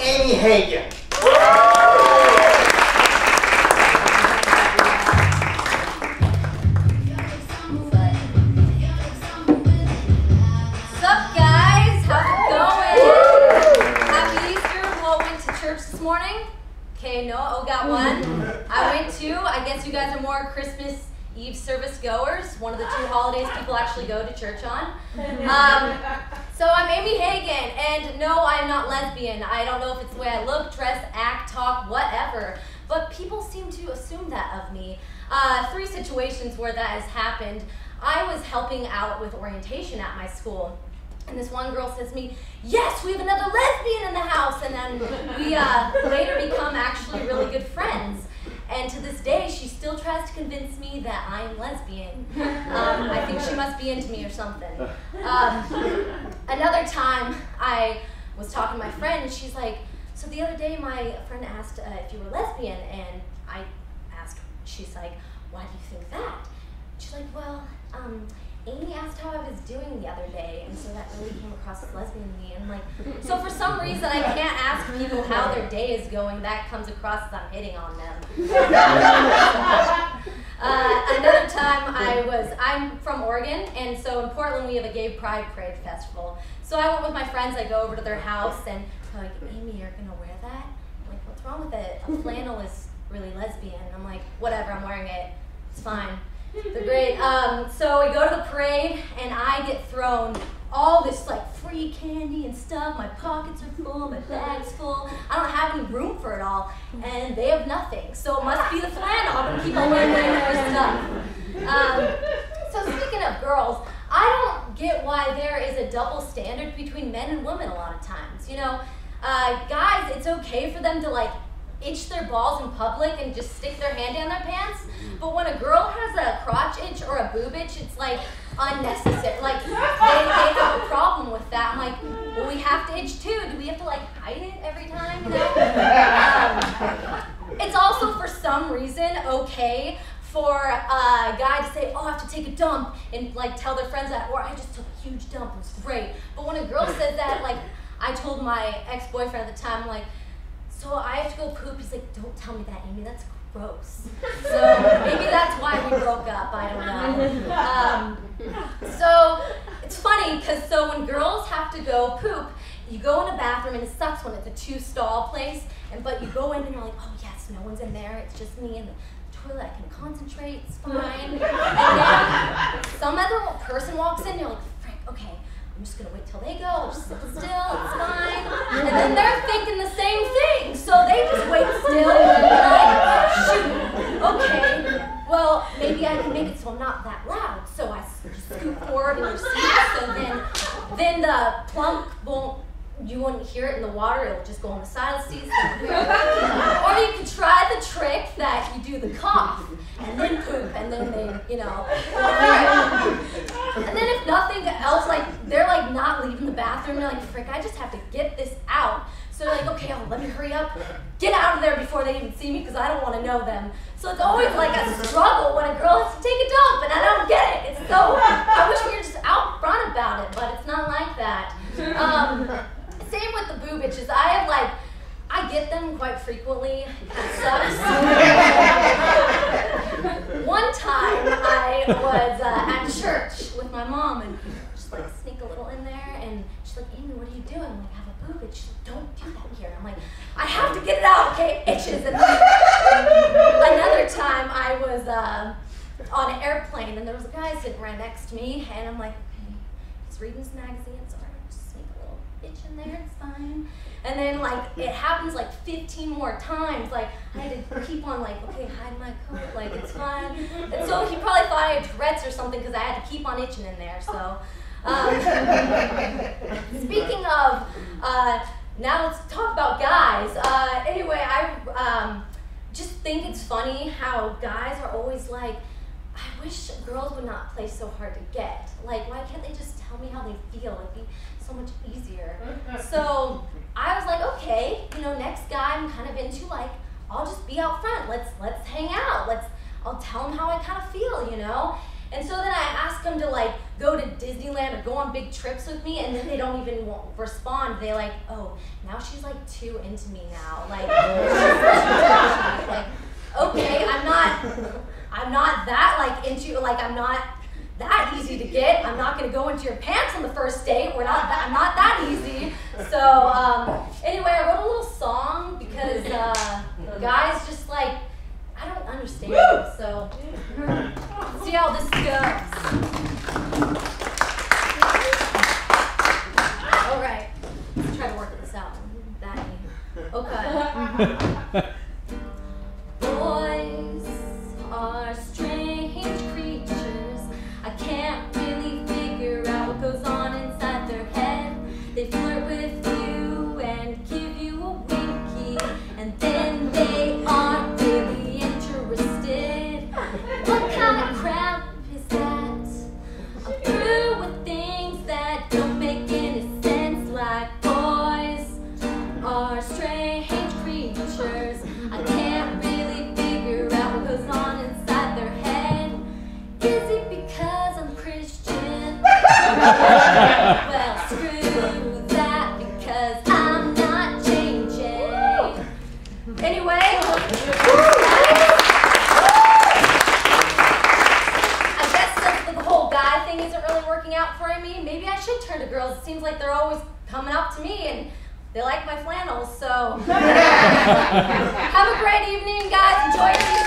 Amy Hagan. What's up, guys? How's it going? Happy Easter. Who all went to church this morning? Okay, no, got one. I went too. I guess you guys are more Christmas Eve service goers. One of the two holidays people actually go to church on. So I'm Amy Hagan, and no, I'm not lesbian. I don't know if it's the way I look, dress, act, talk, whatever, but people seem to assume that of me. 3 situations where that has happened. I was helping out with orientation at my school, and this one girl says to me, "Yes, we have another lesbian in the house," and then we later become actually really good friends. And to this day, she still tries to convince me that I'm lesbian. I think she must be into me or something. Another time, I was talking to my friend, and she's like, "So the other day, my friend asked if you were lesbian," and I asked, she's like, "Why do you think that?" She's like, "Well, Amy asked how I was doing the other day, and so that really came across as lesbian to me." And like, so for some reason I can't ask people how their day is going. That comes across as I'm hitting on them. Another time I'm from Oregon, and so in Portland we have a gay pride parade festival. So I went with my friends. I go over to their house, and they're like, "Amy, you're gonna wear that?" I'm like, "What's wrong with it? A flannel is really lesbian." I'm like, "Whatever, I'm wearing it. It's fine." They're great. So we go to the parade, and I get thrown all this like free candy and stuff. My pockets are full, my bag's full. I don't have any room for it all, and they have nothing. So it must be the flannel. I'm gonna keep on wearing their stuff. So speaking of girls, I don't get why there is a double standard between men and women a lot of times. You know, guys, it's okay for them to like itch their balls in public and just stick their hand down their pants, but when a girl has a crotch itch or a boob itch, it's like unnecessary. Like they have a problem with that. I'm like, well, we have to itch too. Do we have to like hide it every time? You know? It's also for some reason okay for a guy to say, "Oh, I have to take a dump," and like tell their friends that, or "I just took a huge dump, it was great." But when a girl says that, like I told my ex-boyfriend at the time, I'm like, "So I have to go poop." He's like, "Don't tell me that, Amy, that's gross." So maybe that's why we broke up, I don't know. So it's funny, because so when girls have to go poop, you go in a bathroom, and it sucks when it's a 2-stall place, but you go in and you're like, "Oh yes, no one's in there, it's just me and the toilet, I can concentrate, it's fine." And then some other person walks in, and you're like, "Frick, okay, I'm just gonna wait till they go, I'll just sit still, it's fine." And then they're thinking the same thing, so they just wait still, and they're like, "Shoot, okay, well, maybe I can make it so I'm not that loud." So I scoot forward in your seat, so then the plunk you wouldn't hear it in the water, it'll just go on the side of the seat. Or you could try the trick that you do the cough, and then poop, and then they, you know. And then if nothing else, like, they're like not leaving the bathroom, they're like, "Frick, I just have to get this out." So they're like, "Okay, let me hurry up, get out of there before they even see me, because I don't want to know them." So it's always like a struggle when a girl has to take a dump, and I don't get it. It's so, I wish we were just out front about it, but it's not like that. Same with the boob itches. I get them quite frequently. It sucks. One time I was at church with my mom, and just like sneak a little in there, and she's like, "Amy, what are you doing?" I'm like, "I have a boob itch." She's like, "Don't do that here." I'm like, "I have to get it out, okay? It itches." And then another time I was on an airplane, and there was a guy sitting right next to me, and I'm like, "Okay, he's reading his magazine, so I just sneak a little itch in there, it's fine." And then like it happens like 15 more times. Like I had to keep on like, "Okay, hide my coat, like it's fine." And so he probably thought I had Tourette's or something, because I had to keep on itching in there. So speaking of, now let's talk about guys. Anyway, I just think it's funny how guys are always like, "I wish girls would not play so hard to get. Like, why can't they just tell me how they feel? It'd be so much easier." So I was like, okay, you know, next guy I'm kind of into, like, I'll just be out front. Let's hang out. I'll tell him how I kind of feel, you know. And so then I ask them to like go to Disneyland or go on big trips with me, and then they don't even respond. They like, oh, now she's like too into me now. Like, like, okay, I'm not that like into, like I'm not that easy to get. I'm not gonna go into your pants on the first date. I'm not that easy. So anyway, I wrote a little song because guys just like, I don't understand them, so let's see how this goes. All right, let's try to work this out. That okay. Boys are strange creatures. I can't really figure out what goes on inside their head. They flirt with you and give you a winky, and then they aren't really interested. What kind of crap is that? I'm through with things that don't make any sense, like boys are strange creatures. I can't really figure out what goes on inside their head. Is it because I'm Christian? Well, screw that, because I'm not changing. Anyway, I guess since the whole guy thing isn't really working out for me, maybe I should turn to girls. It seems like they're always coming up to me and they like my flannels, so. Have a great evening, guys. Enjoy your